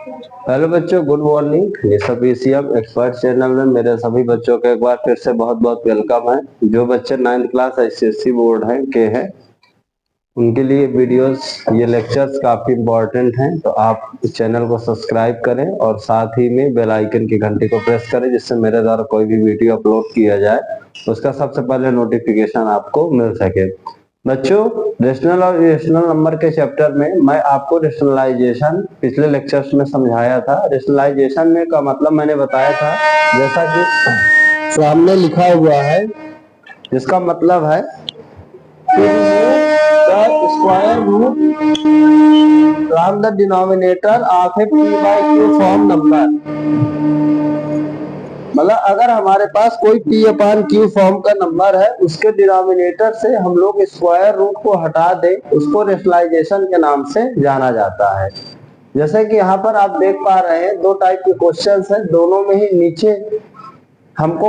Hello बच्चों, good morning. ये सभी सीएम एक्सपर्ट चैनल में मेरे सभी बच्चों का एक बार फिर से बहुत बहुत वेलकम है। जो बच्चे 9th क्लास एचएससी बोर्ड हैं के हैं उनके लिए वीडियोस, ये लेक्चर्स काफी इम्पोर्टेंट हैं, तो आप इस चैनल को सब्सक्राइब करें और साथ ही में बेल आइकन की घंटी को प्रेस करें, जिससे मेरे द्वारा कोई भी वीडियो अपलोड किया जाए उसका सबसे पहले नोटिफिकेशन आपको मिल सके। बच्चों, रेशनल और इरेशनल नंबर के चैप्टर में मैं आपको रेशनलाइजेशन पिछले लेक्चर्स में समझाया था। रेशनलाइजेशन में का मतलब मैंने बताया था, जैसा कि सामने लिखा हुआ है, जिसका मतलब है square root from the denominator of a p by q form number. मतलब अगर हमारे पास कोई p/q फॉर्म का नंबर है, उसके डिनोमिनेटर से हम लोग स्क्वायर रूट को हटा दें, उसको रेशनलाइजेशन के नाम से जाना जाता है। जैसे कि यहाँ पर आप देख पा रहे हैं, दो टाइप के क्वेश्चंस हैं, दोनों में ही नीचे हमको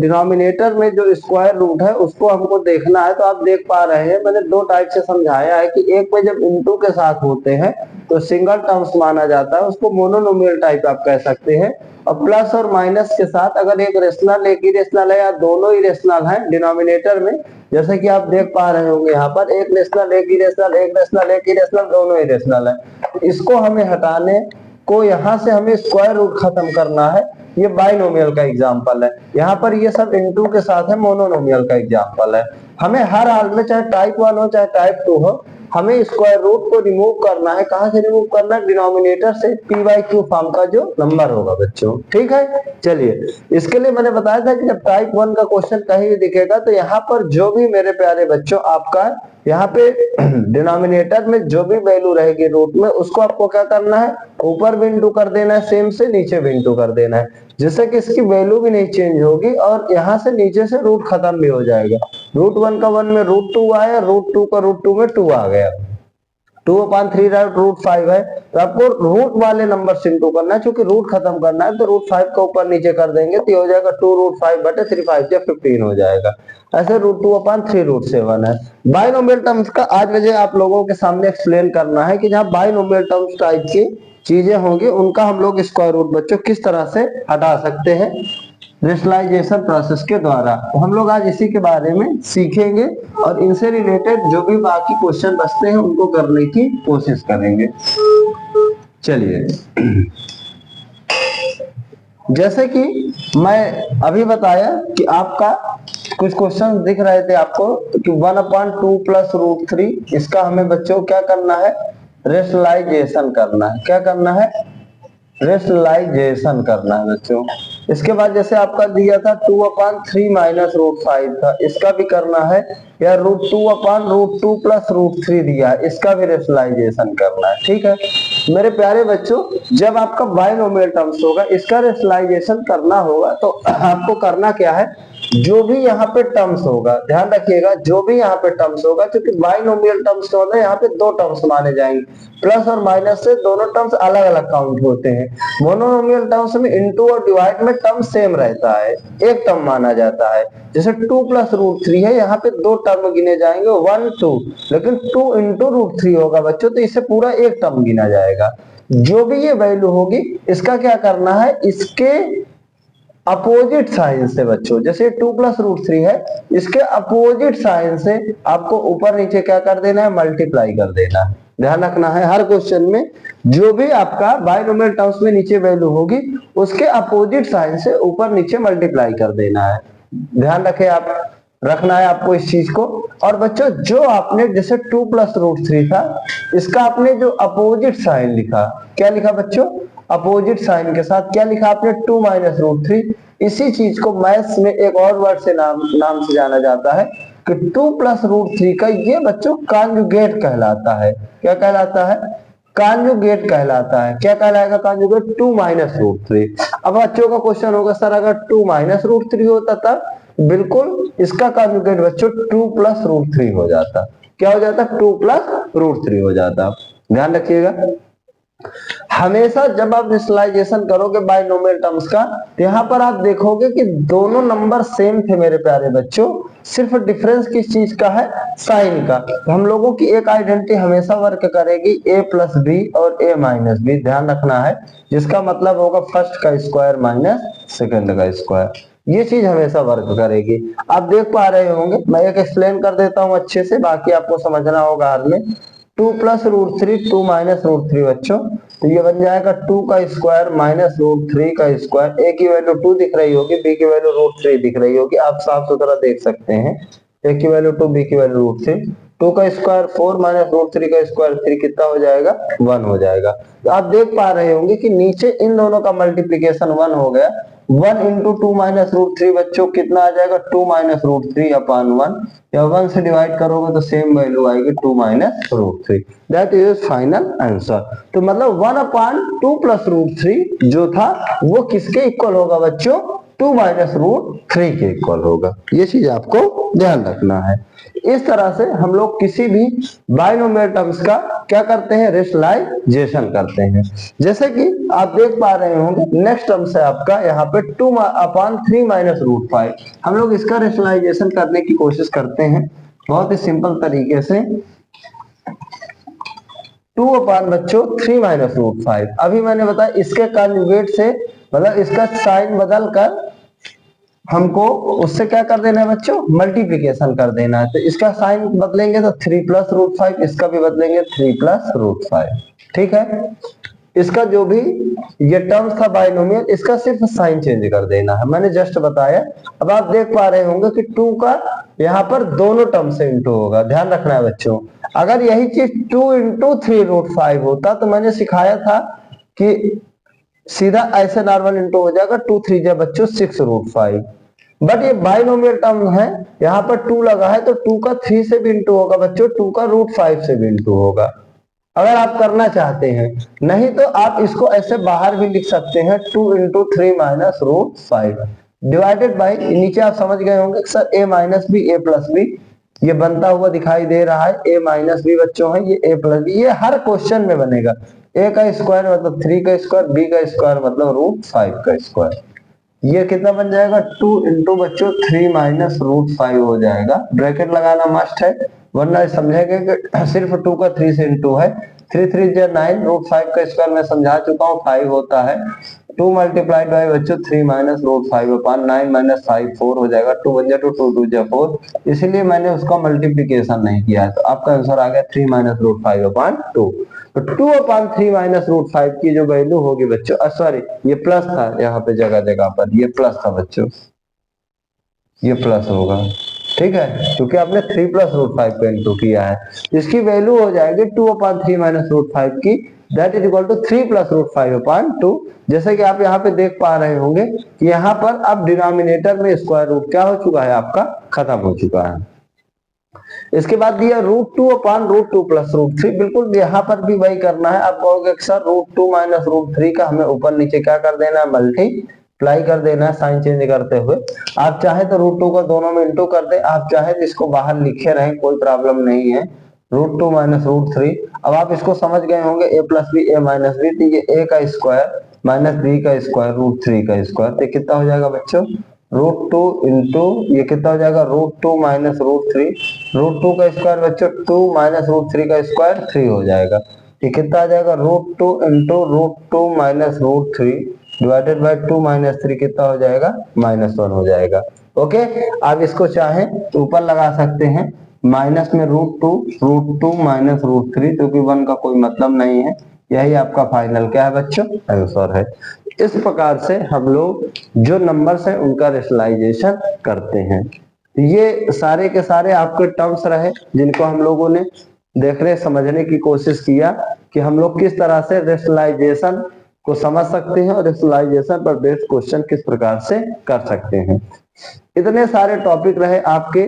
डिनोमिनेटर में जो स्क्वायर रूट है उसको हमको देखना है। तो आप देख पा रहे हैं, मैंने दो टाइप से समझाया है कि एक में जब इनटू के साथ होते हैं तो सिंगल टर्म्स माना जाता है, उसको मोनोनोमियल टाइप आप कह सकते हैं। और प्लस और माइनस के साथ अगर एक रेशनल एक इरेशनल है या दोनों इरेशनल है डिनोमिनेटर में, जैसे कि आप देख पा रहे होंगे यहाँ पर एक रेशनल एक इरेशनल एक रेशनल एक इरेशनल दोनों इरेशनल है, इसको हमें हटाने को यहाँ से हमें स्क्वायर रूट खत्म करना है। ये बाइनोमियल का एग्जांपल है। यहाँ पर ये सब इनटू के साथ है, मोनोनोमियल का एग्जांपल है। हमें हर हाल में चाहे टाइप 1 हो चाहे टाइप 2 हो, हमें स्क्वायर रूट को रिमूव करना है। कहां से रिमूव करना है? डिनोमिनेटर से p/q फॉर्म का जो नंबर होगा बच्चों। ठीक है, चलिए इसके लिए मैंने बताया था कि जब टाइप 1 का क्वेश्चन कहीं भी दिखेगा तो यहाँ पर जो भी मेरे प्यारे बच्चों आपका यहाँ पे डिनोमिनेटर में जो भी वैल्यू रहेगी रूट में, उसको आपको क्या करना है? ऊपर भी इंटू कर देना है, सेम से नीचे भी इंटू कर देना है, जिससे कि इसकी वैल्यू भी नहीं चेंज होगी और यहाँ से नीचे से रूट खत्म भी हो जाएगा। √1 का 1 में √2 आया, √2 का √2 में 2 आ गया, 2/3 √5 है। तो आपको रूट वाले नंबर से इंटू करना है, क्योंकि रूट खत्म करना है तो √5 का ऊपर नीचे कर देंगे तो ये हो जाएगा 2√5/3 5 या 15 हो जाएगा। ऐसे √2/3 √7 है। बाइनोमियल टर्म्स का आज मुझे आप लोगों के सामने एक्सप्लेन करना है कि जहाँ बाइनोमियल टर्म्स टाइप की चीजें होंगी उनका हम लोग स्क्वायर रूट बच्चों किस तरह से हटा सकते हैं रेशनलाइजेशन प्रोसेस के द्वारा। तो हम लोग आज इसी के बारे में सीखेंगे और इनसे रिलेटेड जो भी बाकी क्वेश्चन बचते हैं उनको करने की कोशिश करेंगे। चलिए, जैसे कि मैं अभी बताया कि आपका कुछ क्वेश्चन दिख रहे थे आपको कि 1/2 प्लस √3, इसका हमें बच्चों क्या करना है? रेशनलाइजेशन करना है। क्या करना है? रेशनलाइजेशन करना है बच्चों। इसके बाद जैसे आपका दिया था 2/3 माइनस √5 था, इसका भी करना है। या √2/√2 प्लस √3 दिया है, इसका भी रेशनलाइजेशन करना है। ठीक है मेरे प्यारे बच्चों, जब आपका बाइनोमियल टर्म्स होगा इसका रेशनलाइजेशन करना होगा तो आपको करना क्या है? जो भी यहाँ पे टर्म्स होगा, ध्यान रखिएगा, जो भी यहाँ पे टर्म्स होगा, क्योंकि बाइनोमियल टर्म्स का मतलब यहाँ पे दो टर्म्स माने जाएंगे, प्लस और माइनस से दोनों टर्म्स अलग अलग काउंट होते हैं। मोनोनोमियल टर्म्स में इनटू और डिवाइड में टर्म सेम रहता है, एक टर्म माना जाता है। जैसे 2 प्लस √3 है, यहाँ पे दो टर्म गिने जाएंगे 1 2, लेकिन 2 इंटू √3 होगा बच्चों, तो इससे पूरा एक टर्म गिना जाएगा। जो भी ये वैल्यू होगी इसका क्या करना है? इसके अपोजिट साइन से बच्चों, जैसे 2 प्लस √3 है, इसके अपोजिट साइन से आपको ऊपर नीचे क्या कर देना है? मल्टीप्लाई कर देना है। ध्यान रखना है हर क्वेश्चन में जो भी आपका बाइनोमियल टर्म्स में नीचे वैल्यू होगी उसके अपोजिट साइन से ऊपर नीचे मल्टीप्लाई कर देना है। ध्यान रखें आप, रखना है आपको इस चीज को। और बच्चों जो आपने जैसे 2 प्लस √3 था, इसका आपने जो अपोजिट साइन लिखा, क्या लिखा बच्चों? अपोजिट साइन के साथ क्या लिखा आपने? 2 माइनस √3। इसी चीज को मैथ्स में एक और वर्ड से नाम से जाना जाता है कि 2 प्लस √3 का ये बच्चों कॉन्जुगेट कहलाता है। क्या कहलाता है? कॉन्जुगेट कहलाता है। क्या कहलाएगा कॉन्जुगेट? 2 माइनस √3। अब बच्चों का क्वेश्चन होगा सर अगर 2 माइनस √3 होता था, बिल्कुल इसका कॉन्जुगेट बच्चों 2 प्लस √3 हो जाता। क्या हो जाता? 2 प्लस √3 हो जाता। ध्यान रखिएगा, हमेशा जब आप रेशनलाइजेशन करोगे बाइनोमियल टर्म्स का, तो यहाँ पर आप देखोगे कि दोनों नंबर सेम थे मेरे प्यारे बच्चों, सिर्फ डिफरेंस किस चीज का है, साइन का। तो हम लोगों की एक आइडेंटिटी हमेशा वर्क करेगी a प्लस बी और a माइनस बी, ध्यान रखना है, जिसका मतलब होगा फर्स्ट का स्क्वायर माइनस सेकंड का स्क्वायर। ये चीज हमेशा वर्क करेगी। आप देख पा रहे होंगे, मैं एक एक्सप्लेन कर देता हूँ अच्छे से, बाकी आपको समझना होगा बाद में। 2 plus root three, 2 minus root three बच्चों, तो ये बन जाएगा 2 का स्क्वायर माइनस रूट थ्री का स्क्वायर। ए की वैल्यू 2 दिख रही होगी, बी की वैल्यू रूट थ्री दिख रही होगी, आप साफ सुथरा देख सकते हैं। ए की वैल्यू 2, बी की वैल्यू रूट थ्री। 2 का स्क्वायर 4 माइनस रूट थ्री का स्क्वायर 3, कितना हो जाएगा, 1 हो जाएगा। तो आप देख पा रहे होंगे कि नीचे इन दोनों का मल्टीप्लीकेशन 1 हो गया। 1 इंटू 2 माइनस रूट थ्री बच्चों कितना आ जाएगा, 2 माइनस रूट थ्री अपॉन 1, या 1 से डिवाइड करोगे तो सेम वैल्यू आएगी 2 minus root three. That is final answer. तो मतलब 1 अपॉन 2 प्लस रूट थ्री जो था वो किसके इक्वल होगा बच्चों, 2 माइनस रूट थ्री के इक्वल होगा। ये चीज आपको ध्यान रखना है। इस तरह से हम लोग किसी भी बाइनोमियल टर्म्स का क्या करते हैं, रेशनलाइजेशन करते हैं। जैसे कि आप देख पा रहे होंगे, नेक्स्ट टर्म्स है आपका यहाँ पे 2 अपॉन 3 माइनस रूट फाइव। हम लोग इसका रेशनलाइजेशन करने की कोशिश करते हैं बहुत ही सिंपल तरीके से। 2 अपॉन बच्चों 3 माइनस रूट फाइव, अभी मैंने बताया इसके कॉन्जुगेट से, मतलब इसका साइन बदल कर हमको उससे क्या कर देना है बच्चों, मल्टीप्लीकेशन कर देना है। तो इसका साइन बदलेंगे तो 3 प्लस रूट फाइव, इसका भी बदलेंगे 3 प्लस रूट फाइव, ठीक है। इसका जो भी ये टर्म्स था बाइनोमियल, इसका सिर्फ साइन चेंज कर देना है, मैंने जस्ट बताया। अब आप देख पा रहे होंगे कि 2 का यहाँ पर दोनों टर्म से इंटू होगा, ध्यान रखना है बच्चों। अगर यही चीज 2 इंटू 3 रूट फाइव होता तो मैंने सिखाया था कि सीधा ऐसे नॉर्मल इंटू हो जाएगा, 2 3 जा बच्चों 6 रूट फाइव। बट ये बाइनोमियल टर्म है, यहाँ पर 2 लगा है तो 2 का 3 से भी इंटू होगा बच्चों, 2 का रूट फाइव से भी इंटू होगा, अगर आप करना चाहते हैं। नहीं तो आप इसको ऐसे बाहर भी लिख सकते हैं, 2 into three minus root five divided by, नीचे आप समझ गए होंगे sir a minus b a plus b, ये बनता हुआ दिखाई दे रहा है, ए माइनस बी बच्चों है, ये ए प्लस बी, ये हर क्वेश्चन में बनेगा। ए का स्क्वायर मतलब 3 का स्क्वायर, बी का स्क्वायर मतलब रूट फाइव का स्क्वायर। ये कितना बन जाएगा, 2 इंटू बच्चों 3 माइनस रूट फाइव हो जाएगा। ब्रैकेट लगाना मस्ट है, वरना समझेंगे कि सिर्फ 2 का 3 से इंटू है। 3 3 जा 9, रूट फाइव का स्क्वायर मैं समझा चुका हूँ 5 होता है। 2 मल्टीप्लाइड बाई बच्चों 3 minus root five upon 9 minus 5 4 हो जाएगा। 2 1 जा 2, 2 2 जा 4, इसीलिए मैंने उसका मल्टीप्लीकेशन नहीं किया है। तो आपका आंसर आ गया 3 माइनस रूट फाइव अपॉन 2। तो 2 अपॉन 3 माइनस रूट फाइव की जो वैल्यू होगी बच्चों, सॉरी ये प्लस था, यहाँ पे जगह जगह पर ये प्लस था बच्चों, ये प्लस होगा, ठीक है, क्योंकि आपने 3 प्लस रूट फाइव पे इंटू किया है। इसकी वैल्यू हो जाएगी 2 अपॉन 3 माइनस रूट फाइव की, that is equal to 3 plus root five upon 2। जैसे कि आप यहाँ पे देख पा रहे होंगे कि यहाँ पर अब डिनोमिनेटर में स्क्वायर रूट क्या हो चुका है, आपका खत्म हो चुका है। इसके बाद दिया root 2 upon root 2 plus root three, बिल्कुल यहाँ पर भी वही करना है। आप कहोगे sir root 2 minus root three का हमें ऊपर नीचे क्या कर देना है, मल्टीप्लाई कर देना है साइन चेंज करते हुए। आप चाहे तो रूट 2 का दोनों में इंटू कर दे, आप चाहे तो इसको बाहर लिखे रहें, कोई प्रॉब्लम नहीं है। रूट 2 माइनस रूट थ्री, अब आप इसको समझ गए होंगे ए प्लस बी ए माइनस बी, तो ये ए का स्क्वायर माइनस बी का स्क्वायर रूट थ्री का स्क्वायर, तो कितना हो जाएगा बच्चों, रूट 2 इंटू ये कितना हो जाएगा, root 2 minus root three, root 2 का स्क्वायर बच्चों 2 माइनस रूट थ्री का स्क्वायर 3 हो जाएगा। ये कितना आ जाएगा, root 2 into root 2 minus root three divided by 2 minus three, कितना हो जाएगा, -1 हो जाएगा। ओके, आप इसको चाहे तो ऊपर लगा सकते हैं, माइनस में root two minus root three, क्योंकि 1 का कोई मतलब नहीं है। यही आपका फाइनल क्या है बच्चों, आंसर है। इस प्रकार से हम लोग जो नंबर्स हैं उनका रेशनलाइजेशन करते हैं। ये सारे के सारे आपके टर्म्स रहे जिनको हम लोगों ने देखने समझने की कोशिश किया कि हम लोग किस तरह से रेशनलाइजेशन को समझ सकते हैं और रेशनलाइजेशन पर बेस्ड क्वेश्चन किस प्रकार से कर सकते हैं। इतने सारे टॉपिक रहे आपके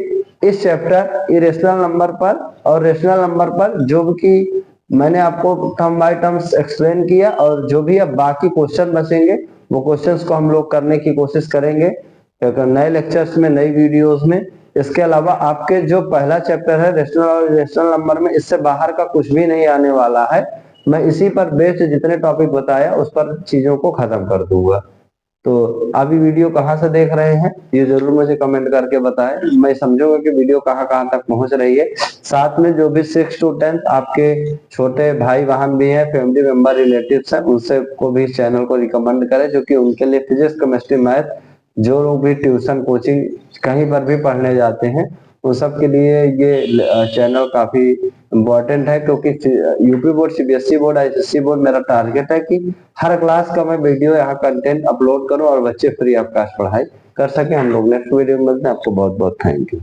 इस चैप्टर इरेशनल नंबर पर और रेशनल नंबर पर, जो कि मैंने आपको टर्म बाय टर्म्स एक्सप्लेन किया, और जो भी अब बाकी क्वेश्चन बचेंगे वो क्वेश्चंस को हम लोग करने की कोशिश करेंगे नए लेक्चर्स में, नई वीडियोस में। इसके अलावा आपके जो पहला चैप्टर है रेशनल और रेशनल नंबर में, इससे बाहर का कुछ भी नहीं आने वाला है। मैं इसी पर बेस्ड जितने टॉपिक बताया उस पर चीजों को खत्म कर दूंगा। तो अभी वीडियो कहाँ से देख रहे हैं ये जरूर मुझे कमेंट करके बताएं, मैं समझूंगा कि वीडियो कहाँ कहाँ तक पहुंच रही है। साथ में जो भी 6 to 10 आपके छोटे भाई बहन भी हैं, फैमिली मेंबर, रिलेटिव्स हैं, उनसे को भी इस चैनल को रिकमेंड करें, जो कि उनके लिए फिजिक्स, केमिस्ट्री, मैथ, जो लोग भी ट्यूशन, कोचिंग कहीं पर भी पढ़ने जाते हैं उन सब के लिए ये चैनल काफी इम्पोर्टेंट है। क्योंकि UP board, CBSE board, ICSE board मेरा टारगेट है कि हर क्लास का मैं वीडियो यहाँ कंटेंट अपलोड करूं और बच्चे फ्री ऑफ कॉस्ट पढ़ाई कर सके। हम लोग नेक्स्ट वीडियो में मिलते हैं। आपको बहुत बहुत थैंक यू।